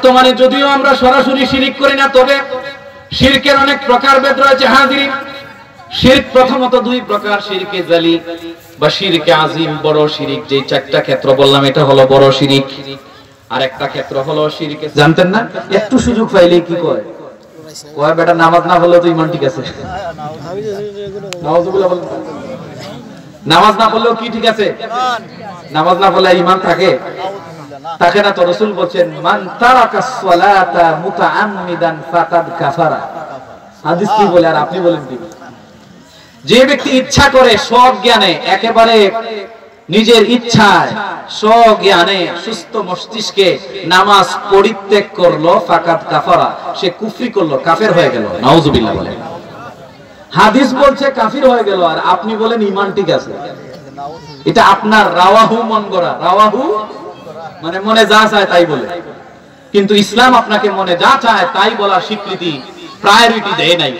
বর্তমানে যদিও আমরা সরাসরি শিরিক করি না, তবে শিরকের অনেক প্রকারভেদ রয়েছে হাজিরিন। শিরক প্রথমত দুই প্রকার, শিরকে জালি বা শিরকে আজিম, বড় শিরিক। যে চারটা ক্ষেত্র বললাম এটা হলো বড় শিরিক। আর একটা ক্ষেত্র হলো শিরকে, জানতেন না? একটু সুযোগ পাইলে কি কয়, কয় বেটা নামাজ না পড়লে তো ঈমান ঠিক আছে। নাউজুবিল্লাহ বলেন। নামাজ না পড়লেও কি ঠিক আছে? নামাজ না পড়লে ঈমান থাকে? তাকে না তো রাসূল বলেন, মান তারাকাস সালাতা মুতাআম্মিদান ফাকাদ কাফারা। হাদিস কি বলে আর আপনি বলেন কি? যে ব্যক্তি ইচ্ছা করে স্বজ্ঞানে, একেবারে নিজের ইচ্ছায় স্বজ্ঞানে সুস্থ মস্তিষ্কে নামাজ পরিত্যাগ করলো, ফাকাদ কাফারা, সে কুফরি করলো, কাফের হয়ে গেল। নাউজুবিল্লাহ বলেন। হাদিস বলছে কাফির হয়ে গেল, আর আপনি বলেন ঈমান ঠিক আছে। এটা আপনার রাওয়াহু মন গড়া, রাওয়াহু মানে মনে যা চায় তাই বলে। কিন্তু ইসলাম আপনাকে মনে যা চায় তাই বলার স্বীকৃতি, প্রায়োরিটি দেয় নাই।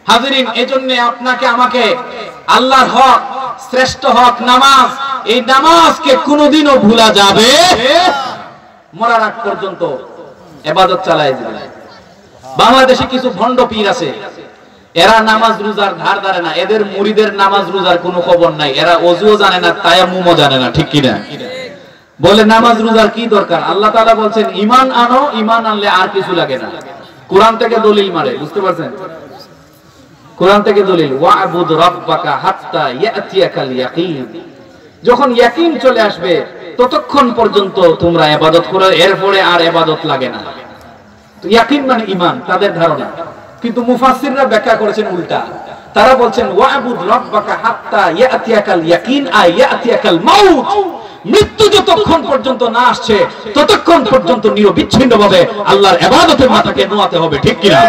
হাজিরিন, এজন্য আপনাকে আমাকে আল্লাহর হক, শ্রেষ্ঠ হক নামাজ, এই নামাজকে কোনোদিনও ভুলা যাবে মরার আগ পর্যন্ত ইবাদত চালায় যাবে। বাংলাদেশে কিছু ভণ্ড পীর আছে, এরা নামাজ রোজার ধার ধারে না। এদের মুরিদের নামাজ রোজার কোনো খবর নাই। এরা ওযুও জানে না, তায়াম্মুমও জানে না, ঠিক কিনা? বলে নামাজ রোজার কি দরকার? আল্লাহ তাআলা বলছেন ঈমান আনো, ঈমান আনলে আর কিছু লাগে না। কোরআন থেকে দলিল মারে, বুঝতে পারছেন? কোরআন থেকে দলিল, ওয়া'বুদ রাব্বাকা হাত্তা ইয়াতিয়াকাল ইয়াকিন। যখন ইয়াকিন চলে আসবে ততক্ষণ পর্যন্ত তোমরা ইবাদত করো, এরপরে আর ইবাদত লাগে না। তো ইয়াকিন মানে ঈমান, তাদের ধারণা। কিন্তু মুফাসসিররা ব্যাখ্যা করেছেন উল্টা। তারা বলছেন ওয়া'বুদ রাব্বাকা হাত্তা ইয়াতিয়াকাল ইয়াকিন, আই ইয়াতিয়াকাল মাউত। মৃত্যু যতক্ষণ পর্যন্ত না আসছে ততক্ষণ পর্যন্ত নিরবিচ্ছিন্নভাবে আল্লাহর ইবাদতের মাথাকে নোয়াতে হবে, ঠিক কিনা?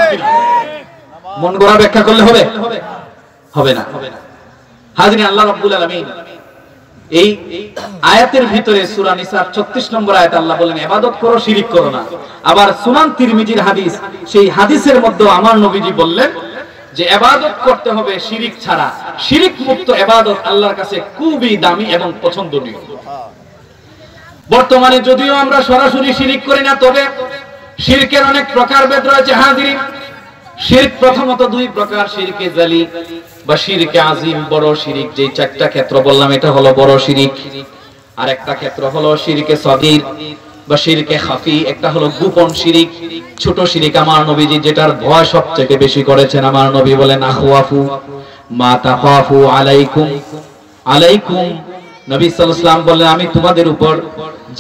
মন গড়া ব্যাখ্যা করলে হবে? হবে না। হাজিরিন, আল্লাহ রাব্বুল আলামিন এই আয়াতের ভিতরে সূরা নিসার 36 নম্বর আয়াতে আল্লাহ বলেন ইবাদত করো, শিরিক করো না। আবার সুনান তিরমিজির হাদিস, সেই হাদিসের মধ্যে আমার নবীজি বললেন যে ইবাদত করতে হবে শিরিক ছাড়া। শিরিক মুক্ত ইবাদত আল্লাহর কাছে খুবই দামি এবং পছন্দনীয়। বর্তমানে যদিও আমরা সরাসরি শিরিক করি না, তবে শিরকের অনেক প্রকারভেদ রয়েছে হাজিরিন। শিরক প্রথমত দুই প্রকার, শিরকে জালি বা শিরকে আজিম, বড় শিরিক। যে চারটা ক্ষেত্র বললাম এটা হলো বড় শিরিক। আর একটা ক্ষেত্র হলো শিরকে সগীর বা শিরকে খাফি, একটা হলো গোপন শিরিক, ছোট শিরিক। আমার নবীজি যেটার ভয় সবচেয়ে বেশি করেছেন, আমার নবী বলেন আখওয়াফু মা তাখাফু আলাইকুম আলাইকুম। নবী সাল্লাল্লাহু আলাইহি ওয়াসাল্লাম বললেন আমি তোমাদের উপর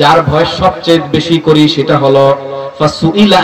যার ভয় সবচেয়ে বেশি করি সেটা হলো ফাসুইলা